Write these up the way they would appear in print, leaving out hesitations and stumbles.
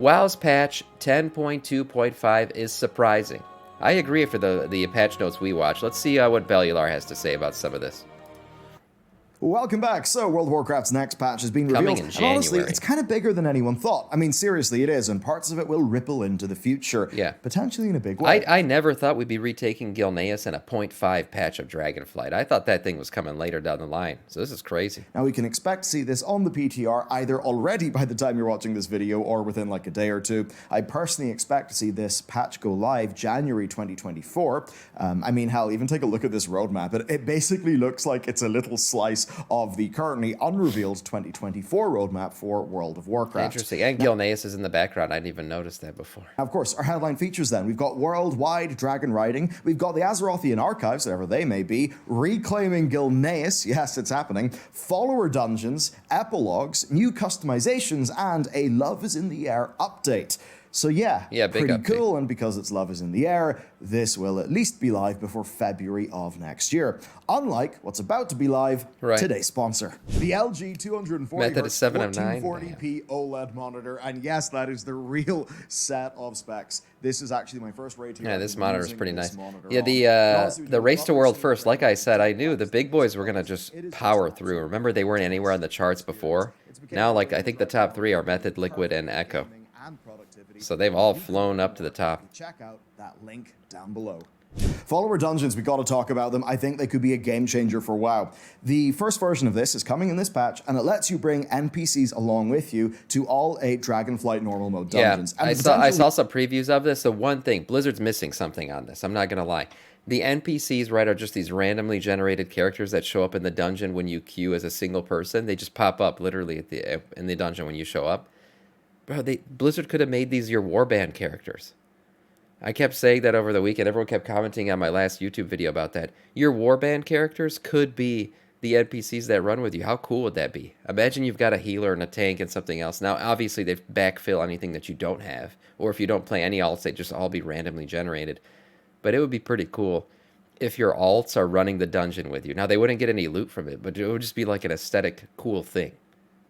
WoW's patch 10.2.5 is surprising. I agree for the patch notes we watched. Let's see what Bellular has to say about some of this. Welcome back. So, World of Warcraft's next patch has been revealed, Coming in and honestly, January. it's kind of bigger than anyone thought. I mean, seriously, it is, and parts of it will ripple into the future. Yeah. Potentially in a big way. I never thought we'd be retaking Gilneas and a 0.5 patch of Dragonflight. I thought that thing was coming later down the line, so this is crazy. Now, we can expect to see this on the PTR either already by the time you're watching this video or within like a day or two. I personally expect to see this patch go live January 2024. I mean, hell, even take a look at this roadmap. It basically looks like it's a little slice of the currently unrevealed 2024 roadmap for World of Warcraft. Interesting. And Gilneas is in the background. I didn't even notice that before. Now, of course, our headline features then. We've got worldwide dragon riding. We've got the Azerothian archives, whatever they may be, reclaiming Gilneas, yes, it's happening, follower dungeons, epilogues, new customizations, and a Love is in the Air update. So yeah, big pretty update. cool, and because it's Love is in the Air, this will at least be live before February of next year. Unlike what's about to be live, today's sponsor. The LG 240 Method is 7 of 9. 1440p OLED monitor, and yes, that is the real set of specs. This is actually my first rating. Yeah, this monitor is pretty nice. Yeah, the race to world first, like I said, I knew the big boys were going to just power through. Remember, they weren't anywhere on the charts before? Now, like, I think the top 3 are Method, Liquid, and Echo. So they've all flown up to the top. Check out that link down below. Follower dungeons, we got to talk about them. I think they could be a game changer for WoW. The first version of this is coming in this patch, and it lets you bring NPCs along with you to all 8 Dragonflight normal mode dungeons. Yeah, And I saw some previews of this. The one thing, Blizzard's missing something on this. I'm not going to lie. The NPCs, right, are just these randomly generated characters that show up in the dungeon when you queue as a single person. They just pop up literally in the dungeon when you show up. Bro, Blizzard could have made these your warband characters. I kept saying that over the weekend. Everyone kept commenting on my last YouTube video about that. Your warband characters could be the NPCs that run with you. How cool would that be? Imagine you've got a healer and a tank and something else. Now, obviously, they backfill anything that you don't have. Or if you don't play any alts, they just all be randomly generated. But it would be pretty cool if your alts are running the dungeon with you. Now, they wouldn't get any loot from it, but it would just be like an aesthetic, cool thing.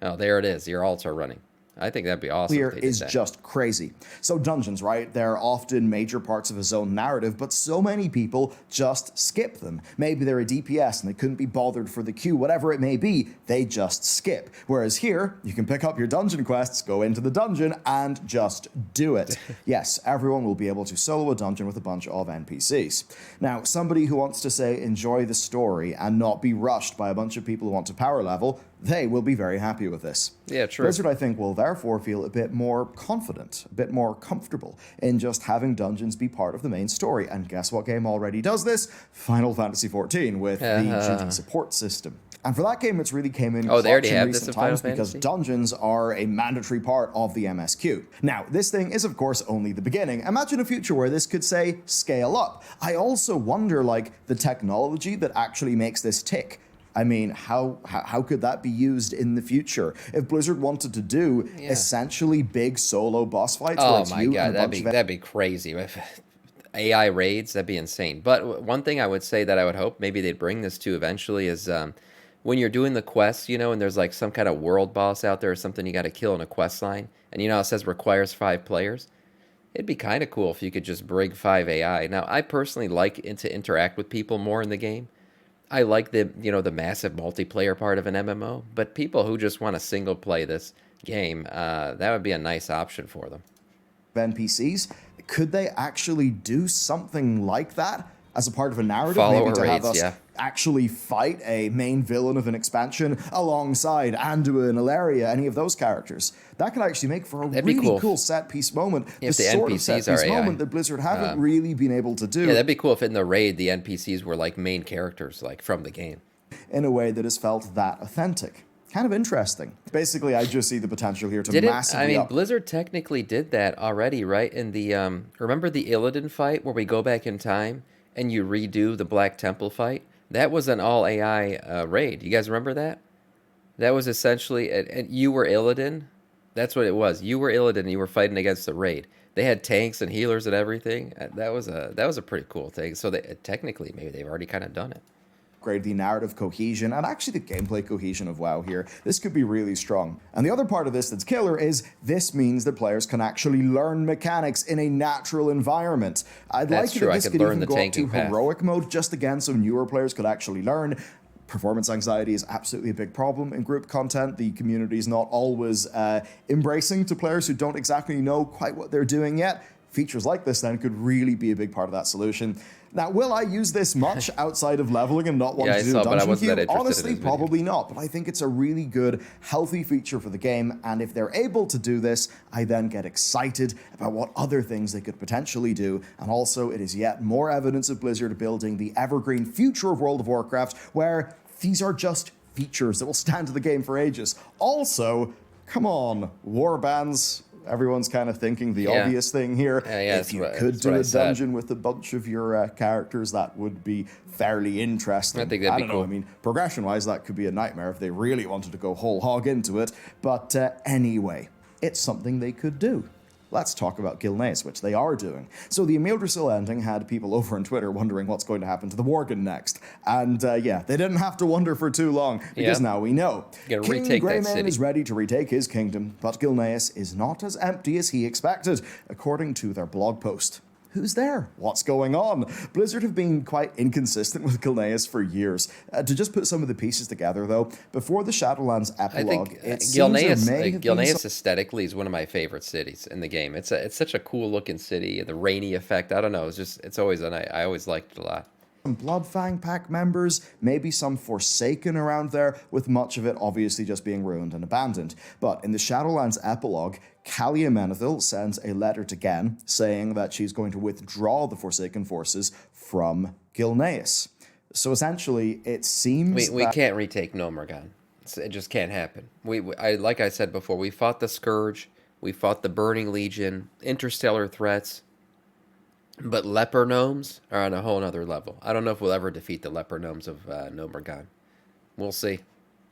Oh, there it is. Your alts are running. I think that'd be awesome. Here is just crazy. So dungeons, right? They're often major parts of a zone narrative, but so many people just skip them. Maybe they're a DPS and they couldn't be bothered for the queue, whatever it may be, they just skip. Whereas here, you can pick up your dungeon quests, go into the dungeon, and just do it. Yes, everyone will be able to solo a dungeon with a bunch of NPCs. Now, somebody who wants to, say, enjoy the story and not be rushed by a bunch of people who want to power level, they will be very happy with this. Yeah, true. Blizzard, I think, will therefore feel a bit more confident, a bit more comfortable in just having dungeons be part of the main story. And guess what game already does this? Final Fantasy XIV with the duty support system. And for that game, it's really came in clutch in recent times because dungeons are a mandatory part of the MSQ. Now, this thing is, of course, only the beginning. Imagine a future where this could, say, scale up. I also wonder, like, the technology that actually makes this tick. I mean, how could that be used in the future? If Blizzard wanted to do essentially big solo boss fights, oh my god, that'd be crazy. AI raids, that'd be insane. But one thing I would say that I would hope maybe they'd bring this to eventually is when you're doing the quests, you know, and there's like some kind of world boss out there or something you got to kill in a quest line, and you know it says requires 5 players. It'd be kind of cool if you could just bring 5 AI. Now, I personally like to interact with people more in the game. I like the massive multiplayer part of an MMO, but people who just want to single play this game, that would be a nice option for them. NPCs, could they actually do something like that as a part of a narrative? Follower maybe to raids, have us actually fight a main villain of an expansion alongside Anduin, Ilaria, any of those characters. That could actually make for a really cool set piece moment. If the the sort NPCs of set are piece AI. moment that Blizzard haven't really been able to do. Yeah, that'd be cool if in the raid the NPCs were like main characters, like from the game. In a way that has felt that authentic. Kind of interesting. Basically, I just see the potential here to Did massively it? I mean, Blizzard technically did that already, right? In the remember the Illidan fight where we go back in time and you redo the Black Temple fight? That was an all AI raid. You guys remember that? That was essentially, and you were Illidan. That's what it was. You were Illidan and you were fighting against the raid. They had tanks and healers and everything. That was a pretty cool thing. So technically, maybe they've already kind of done it. upgrade the narrative cohesion and actually the gameplay cohesion of WoW here. This could be really strong. And the other part of this that's killer is this means that players can actually learn mechanics in a natural environment. I'd like it if this could even go up to heroic mode just again so newer players could actually learn. Performance anxiety is absolutely a big problem in group content. The community is not always embracing to players who don't exactly know quite what they're doing yet. Features like this then could really be a big part of that solution. Now, will I use this much outside of leveling and not wanting to do the dungeon queue? Honestly, probably not, but I think it's a really good, healthy feature for the game, and if they're able to do this, I then get excited about what other things they could potentially do, and also it is yet more evidence of Blizzard building the evergreen future of World of Warcraft, where these are just features that will stand to the game for ages. Also, come on, warbands. Everyone's kind of thinking the obvious thing here. If you could do a dungeon with a bunch of your characters, that would be fairly interesting. I think that'd be cool. I mean, progression-wise, that could be a nightmare if they really wanted to go whole hog into it. But anyway, it's something they could do. Let's talk about Gilneas, which they are doing. So the Yggdrasil ending had people over on Twitter wondering what's going to happen to the Worgen next. And yeah, they didn't have to wonder for too long, because now we know. King Greymane is ready to retake his kingdom, but Gilneas is not as empty as he expected, according to their blog post. Who's there? What's going on? Blizzard have been quite inconsistent with Gilneas for years. To just put some of the pieces together, though, before the Shadowlands epilogue, Gilneas aesthetically is one of my favorite cities in the game. It's such a cool looking city. The rainy effect, I don't know. I always liked it a lot. Some Bloodfang Pack members, maybe some Forsaken around there, with much of it obviously just being ruined and abandoned. But in the Shadowlands epilogue, Kalia Menethil sends a letter to Gen saying that she's going to withdraw the Forsaken forces from Gilneas. So essentially, it seems we can't retake Nomergon. It just can't happen. Like I said before, we fought the Scourge, we fought the Burning Legion, interstellar threats. But leper gnomes are on a whole other level. I don't know if we'll ever defeat the leper gnomes of Nomergon. We'll see.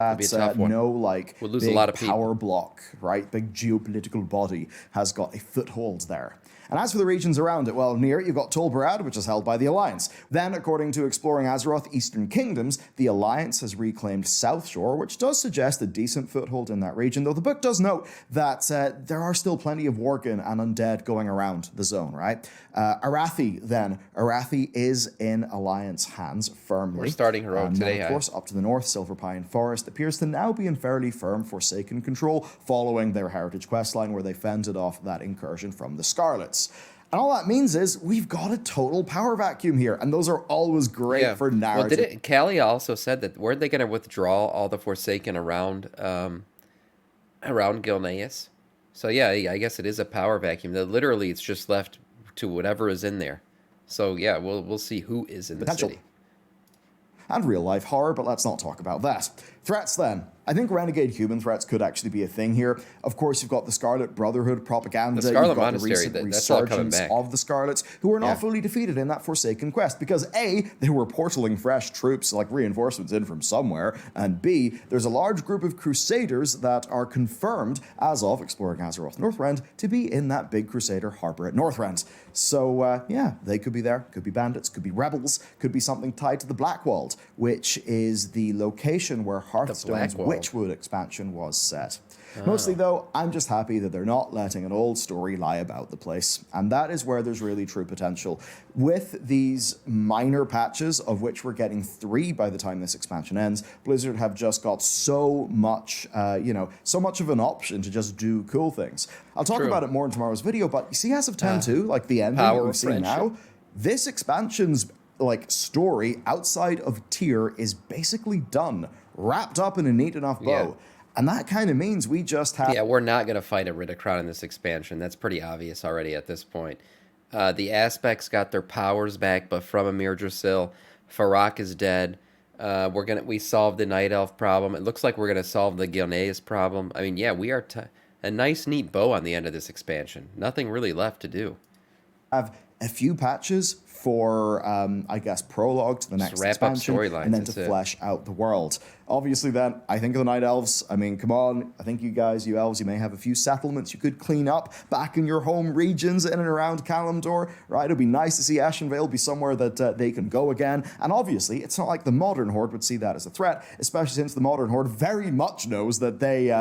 That's we'll lose a lot of power block, right? Big geopolitical body has got a foothold there. And as for the regions around it, well, near it you've got Tol Barad, which is held by the Alliance. Then, according to Exploring Azeroth Eastern Kingdoms, the Alliance has reclaimed South Shore, which does suggest a decent foothold in that region, though the book does note that there are still plenty of Worgen and undead going around the zone, right? Arathi, then. Arathi is in Alliance hands firmly. We're starting heroic today. Of course, up to the north, Silver Pine Forest appears to now be in fairly firm Forsaken control, following their Heritage questline where they fended off that incursion from the Scarlets. And all that means is we've got a total power vacuum here, and those are always great for narrative. Well, Kalia also said that weren't they going to withdraw all the Forsaken around Gilneas? So yeah, I guess it is a power vacuum. That literally it's just left to whatever is in there. So yeah, we'll see who is in the city. And real life horror, but let's not talk about that. Threats then. I think renegade human threats could actually be a thing here. Of course, you've got the Scarlet Brotherhood propaganda. The Scarlet you've got Monastery, the recent resurgence of the Scarlets, who are not fully defeated in that Forsaken quest. Because A, they were portaling fresh troops, like reinforcements in from somewhere, and B, there's a large group of Crusaders that are confirmed, as of Exploring Azeroth Northrend, to be in that big Crusader harbor at Northrend. So, yeah, they could be there. Could be bandits, could be rebels, could be something tied to the Blackwald, which is the location where Hearthstone's Witchwood expansion was set. Mostly, though, I'm just happy that they're not letting an old story lie about the place. And that is where there's really true potential. With these minor patches, of which we're getting 3 by the time this expansion ends, Blizzard have just got so much, so much of an option to just do cool things. I'll talk about it more in tomorrow's video, but you see as of 10-2, like the ending that we've seen now, this expansion's story outside of tier is basically done, wrapped up in a neat enough bow. And that kind of means we just have... Yeah, we're not going to fight a Ridicron in this expansion. That's pretty obvious already at this point. The Aspects got their powers back, but from Amir Drasil. Farak is dead. We solved the Night Elf problem. It looks like we're going to solve the Gilneas problem. I mean, yeah, we are... a nice, neat bow on the end of this expansion. Nothing really left to do. have a few patches for, I guess, prologue to the Just next wrap up expansion, storylines, and then to that's it. flesh out the world. Obviously, then, I think of the Night Elves. I mean, come on, I think you guys, you elves, you may have a few settlements you could clean up back in your home regions in and around Kalimdor, right? It'd be nice to see Ashenvale be somewhere that they can go again. And obviously, it's not like the modern Horde would see that as a threat, especially since the modern Horde very much knows that they,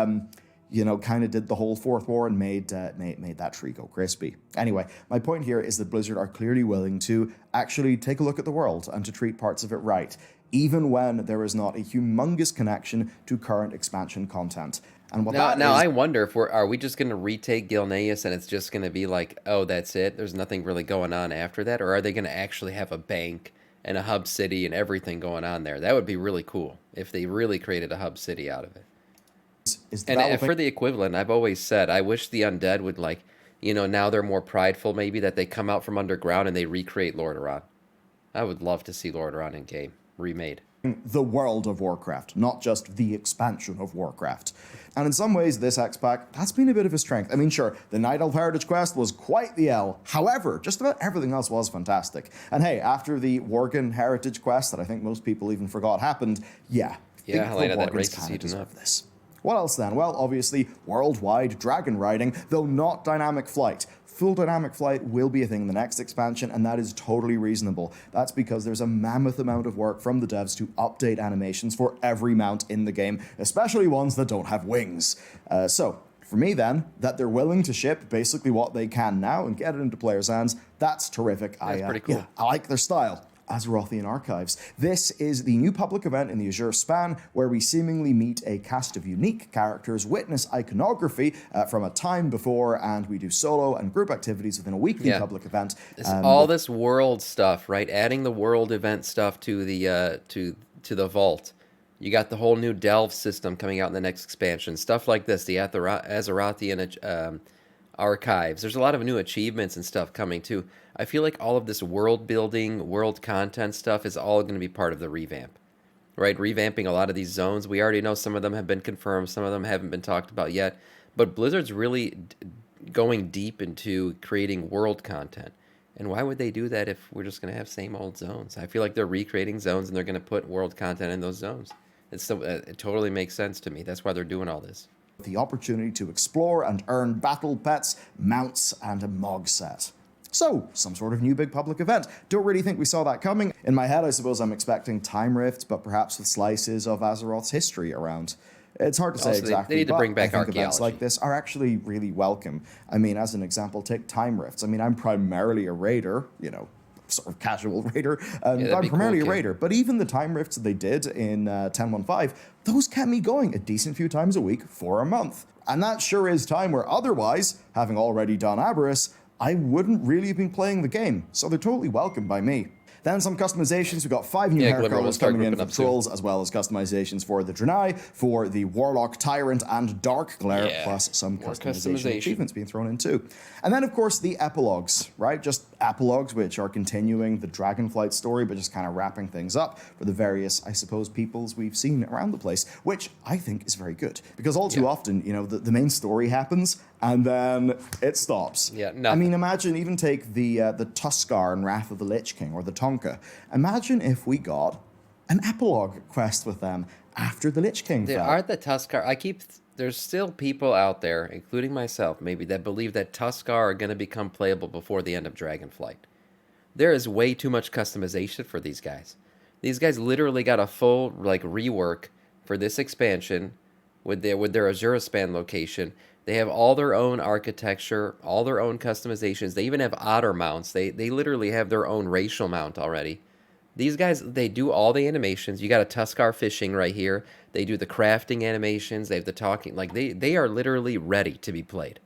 you know, kind of did the whole Fourth War and made that tree go crispy. Anyway, my point here is that Blizzard are clearly willing to actually take a look at the world and to treat parts of it right, even when there is not a humongous connection to current expansion content. And what Now I wonder if are we just going to retake Gilneas and it's just going to be like, oh, that's it? There's nothing really going on after that? Or are they going to actually have a bank and a hub city and everything going on there? That would be really cool if they really created a hub city out of it. is And developing. for the equivalent, I've always said, I wish the undead would like, you know, now they're more prideful maybe that they come out from underground and they recreate Lordaeron. I would love to see Lordaeron in game remade. The world of Warcraft, not just the expansion of Warcraft. And in some ways, this X-Pack, that's been a bit of a strength. I mean, sure, the Night Elf Heritage Quest was quite the L. However, just about everything else was fantastic. And hey, after the Worgen Heritage Quest, that I think most people even forgot happened, yeah, Yeah, think Helena, the that Worgens race is kind of heating deserve up. this. What else then? Well, obviously, worldwide dragon riding, though not dynamic flight. Full dynamic flight will be a thing in the next expansion, and that is totally reasonable. That's because there's a mammoth amount of work from the devs to update animations for every mount in the game, especially ones that don't have wings. So, for me then, that they're willing to ship basically what they can now and get it into players' hands, that's terrific. That's pretty cool. Yeah, I like their style. Azerothian Archives. This is the new public event in the Azure Span where we seemingly meet a cast of unique characters, witness iconography from a time before, and we do solo and group activities within a weekly public event. All this world stuff, right? Adding the world event stuff to the to the vault. You got the whole new Delve system coming out in the next expansion. Stuff like this, the Azerothian archives. There's a lot of new achievements and stuff coming too. I feel like all of this world building, world content stuff is all going to be part of the revamp, right? Revamping a lot of these zones. We already know some of them have been confirmed, some of them haven't been talked about yet. But Blizzard's really going deep into creating world content. And why would they do that if we're just going to have same old zones? I feel like they're recreating zones and they're going to put world content in those zones. It totally makes sense to me. That's why they're doing all this. The opportunity to explore and earn battle pets, mounts, and a Mog set. So, some sort of new big public event. Don't really think we saw that coming. In my head, I suppose I'm expecting Time Rift, but perhaps with slices of Azeroth's history around. It's hard to say Also, exactly, they need to but bring back I think events archaeology. like this are actually really welcome. I mean, as an example, take Time Rifts. I mean, I'm primarily a raider, you know, sort of casual raider. that'd I'm be primarily cool, a kid. raider, but even the Time Rifts that they did in 10.1.5, those kept me going a decent few times a week for a month. And that sure is time where otherwise, having already done Aberrus, I wouldn't really have been playing the game, so they're totally welcome by me. Then some customizations. We've got 5 new hair Glimmer will colors start coming in grouping for up soon. trolls, as well as customizations for the Draenei, for the Warlock, Tyrant, and Dark Glare, Yeah, plus some more customization achievements being thrown in too. And then, of course, the epilogues, right? Just epilogues, which are continuing the Dragonflight story, but just kind of wrapping things up for the various, I suppose, peoples we've seen around the place, which I think is very good. Because all too often, you know, the main story happens, and then it stops. Yeah, I nothing. mean, imagine even take the Tuskar and Wrath of the Lich King, or the Tonka. Imagine if we got an epilogue quest with them after the Lich King There fell. are the Tuskar. There's still people out there, including myself, maybe, that believe that Tuskar are going to become playable before the end of Dragonflight. There is way too much customization for these guys. These guys literally got a full like rework for this expansion with their Azure Span location. They have all their own architecture, all their own customizations. They even have otter mounts. They literally have their own racial mount already. These guys, they do all the animations. You got a Tuskar fishing right here. They do the crafting animations. They have the talking. Like, they are literally ready to be played.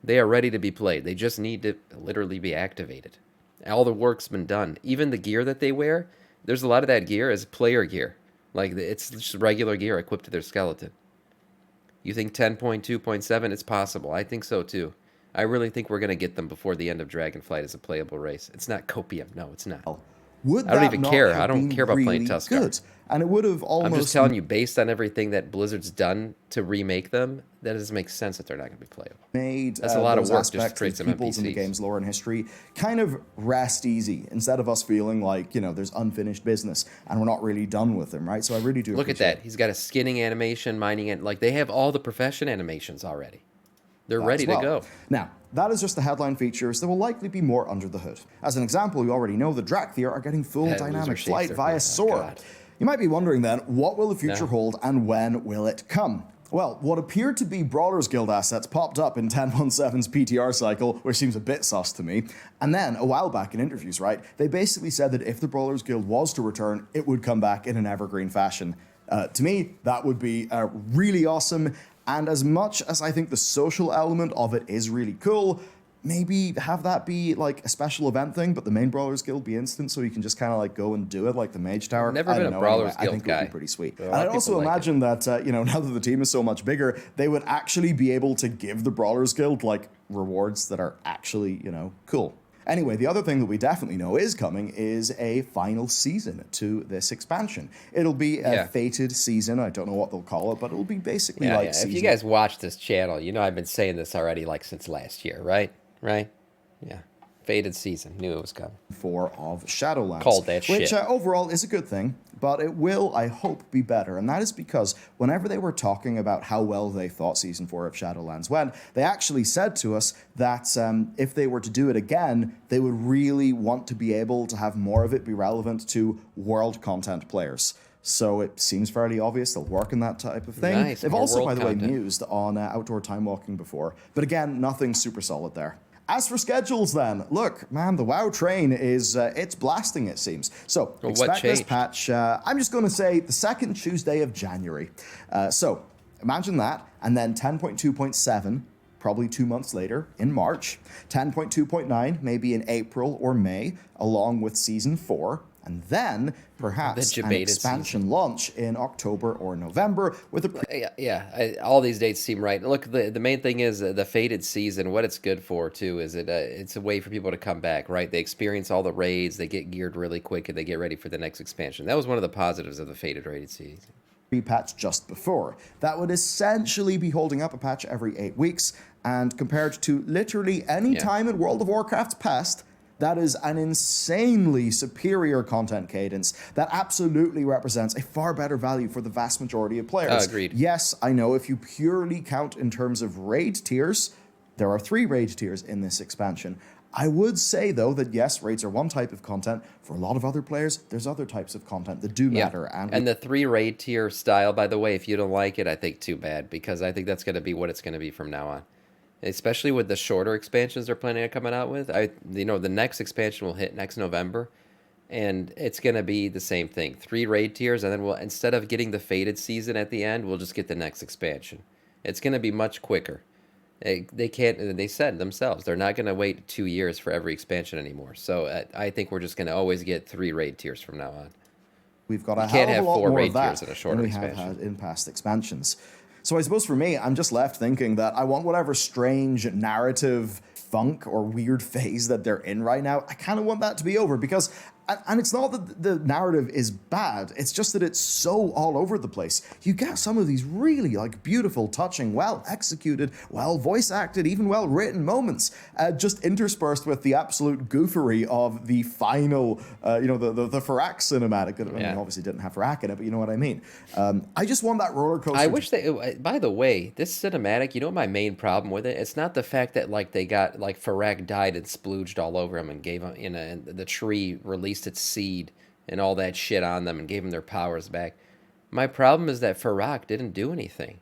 They are ready to be played. They just need to literally be activated. All the work's been done. Even the gear that they wear, there's a lot of that gear is player gear. Like, it's just regular gear equipped to their skeleton. You think 10.2.7? It's possible. I think so, too. I really think we're going to get them before the end of Dragonflight as a playable race. It's not copium. No, it's not. Would I don't that even not care. I have don't been care about playing really Tuskar. good? And it would have I'm just almost telling you, based on everything that Blizzard's done to remake them, that doesn't make sense that they're not going to be playable. made That's a lot of those work just to aspects, create those some peoples in the NPCs. game's lore and history kind of rest easy instead of us feeling like, there's unfinished business and we're not really done with them, right? So I really do Look at appreciate that. He's got a skinning animation, mining it. Like, they have all the profession animations already. They're that as ready to well. go. Now, that is just the headline features. There will likely be more under the hood. As an example, we already know the Drakthir are getting full That dynamic loser shakes flight their via pants. Oh, sword. God. You might be wondering then, what will the future No. hold and when will it come? Well, what appeared to be Brawlers Guild assets popped up in 10.17's PTR cycle, which seems a bit sus to me. And then, a while back in interviews, right, they basically said that if the Brawlers Guild was to return, it would come back in an evergreen fashion. To me, that would be really awesome. And as much as I think the social element of it is really cool, maybe have that be like a special event thing, but the main Brawlers Guild be instant, so you can just kind of like go and do it like the Mage Tower. Never I been don't a know, Brawlers I Guild think it would guy. be pretty sweet. But a And lot I'd of also people like imagine that now that the team is so much bigger, they would actually be able to give the Brawlers Guild like rewards that are actually cool. Anyway, the other thing that we definitely know is coming is a final season to this expansion. It'll be a fated season. I don't know what they'll call it, but it'll be basically like If you guys watch this channel, you know I've been saying this already like since last year, right? Right? Yeah. Fated season. Knew it was coming. 4 of Shadowlands. Called that which shit. Overall is a good thing, but it will, I hope, be better. And that is because whenever they were talking about how well they thought Season 4 of Shadowlands went, they actually said to us that if they were to do it again, they would really want to be able to have more of it be relevant to world content players. So it seems fairly obvious they'll work in that type of thing. Nice, They've more also, world by the way, content. mused on outdoor time walking before. But again, nothing super solid there. As for schedules then, look, man, the WoW train is, it's blasting, it seems. So Well, what expect this changed? patch, I'm just going to say the second Tuesday of January. So imagine that, and then 10.2.7, probably 2 months later in March, 10.2.9 maybe in April or May, along with Season 4, and then perhaps The an debated expansion launch in October or November with a All these dates seem right. Look, the main thing is the fated season. What it's good for too is it's a way for people to come back. Right? They experience all the raids. They get geared really quick, and they get ready for the next expansion. That was one of the positives of the fated rated season. patch just before. That would essentially be holding up a patch every 8 weeks, and compared to literally any time in World of Warcraft's past, that is an insanely superior content cadence that absolutely represents a far better value for the vast majority of players. Agreed. Yes, I know if you purely count in terms of raid tiers, there are 3 raid tiers in this expansion. I would say, though, that yes, raids are one type of content. For a lot of other players, there's other types of content that do matter. And the 3 raid tier style, by the way, if you don't like it, I think too bad, because I think that's going to be what it's going to be from now on. Especially with the shorter expansions they're planning on coming out with. The next expansion will hit next November, and it's going to be the same thing. 3 raid tiers, and then instead of getting the fated season at the end, we'll just get the next expansion. It's going to be much quicker. They can't. They said themselves they're not going to wait 2 years for every expansion anymore. So I think we're just going to always get 3 raid tiers from now on. We've got a can't hell of have a lot 4 more raid of that tiers in a shorter than we have expansion. had in past expansions. So I suppose for me, I'm just left thinking that I want whatever strange narrative funk or weird phase that they're in right now. I kind of want that to be over because, and it's not that the narrative is bad, it's just that it's so all over the place. You get some of these really like beautiful, touching, well executed, well voice acted, even well written moments, just interspersed with the absolute goofery of the final, the Farak cinematic. I mean, obviously didn't have Farak in it, but you know what I mean. I just want that roller coaster. I wish they. By the way, this cinematic. You know what my main problem with it? It's not the fact that like they got like Farak died and splooged all over him and gave him and the tree released its seed and all that shit on them and gave them their powers back. My problem is that Farak didn't do anything.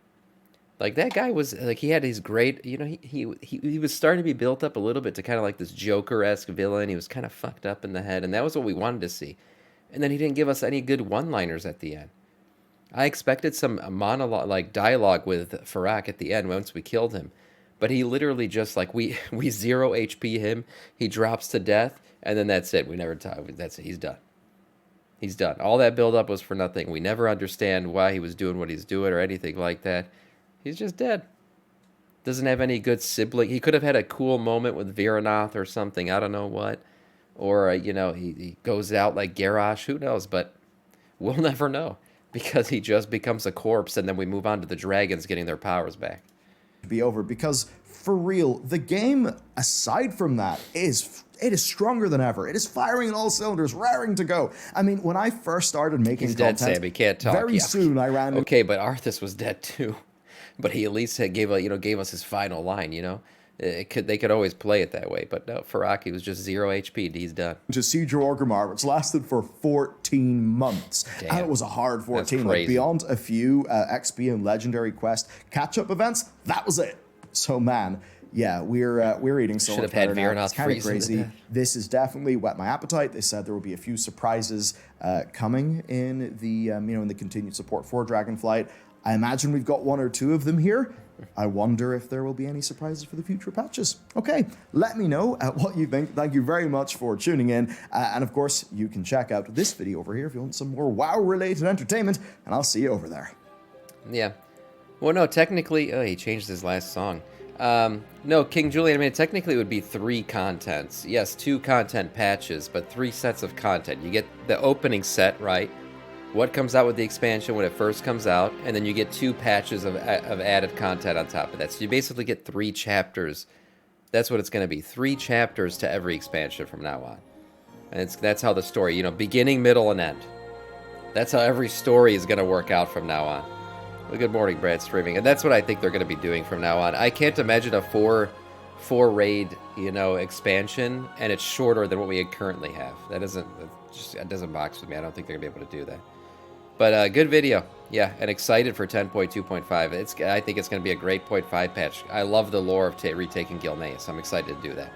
Like that guy was like he had his great. He was starting to be built up a little bit to kind of like this Joker-esque villain. He was kind of fucked up in the head, and that was what we wanted to see. And then he didn't give us any good one-liners at the end. I expected some monologue, like dialogue with Farak at the end once we killed him. But he literally just like, we 0 HP him, he drops to death, and then that's it. We never talk. That's it. He's done. He's done. All that buildup was for nothing. We never understand why he was doing what he's doing or anything like that. He's just dead. Doesn't have any good sibling. He could have had a cool moment with Viranath or something. I don't know what. or you know, he goes out like Garrosh. Who knows? But we'll never know because he just becomes a corpse, and then we move on to the dragons getting their powers back. Be over, because for real, the game, aside from that, it is stronger than ever. It is firing on all cylinders, raring to go. I mean, when I first started making He's content, dead, Sam. He can't talk. very soon I ran. Okay, but Arthas was dead too. But he at least gave us his final line. You know, they could always play it that way. But no, Faraki was just 0 HP. And he's done. To Siege of Orgrimmar, which lasted for 14 months. Damn. And it was a hard 14. That's Like, crazy. beyond a few XP and Legendary Quest catch-up events, that was it. So, man, yeah, we're eating so Should much have had better now. Virenauth It's kind of freezing to crazy. death. This has definitely whet my appetite. They said there will be a few surprises coming in the in the continued support for Dragonflight. I imagine we've got one or two of them here. I wonder if there will be any surprises for the future patches. Okay, let me know what you think. Thank you very much for tuning in. And of course, you can check out this video over here if you want some more WoW-related entertainment, and I'll see you over there. Yeah. Well, no, technically, he changed his last song. No, King Julian, I mean, technically it would be 3 contents. Yes, 2 content patches, but 3 sets of content. You get the opening set, right? What comes out with the expansion when it first comes out, and then you get 2 patches of added content on top of that. So you basically get 3 chapters. That's what it's going to be. 3 chapters to every expansion from now on. And that's how the story, you know, beginning, middle, and end. That's how every story is going to work out from now on. Well, good morning, Brad streaming. And that's what I think they're going to be doing from now on. I can't imagine a 4 raid, you know, expansion, and it's shorter than what we currently have. That doesn't box with me. I don't think they're going to be able to do that. But good video. Yeah, and excited for 10.2.5. I think it's going to be a great 0.5 patch. I love the lore of retaking Gilneas. I'm excited to do that.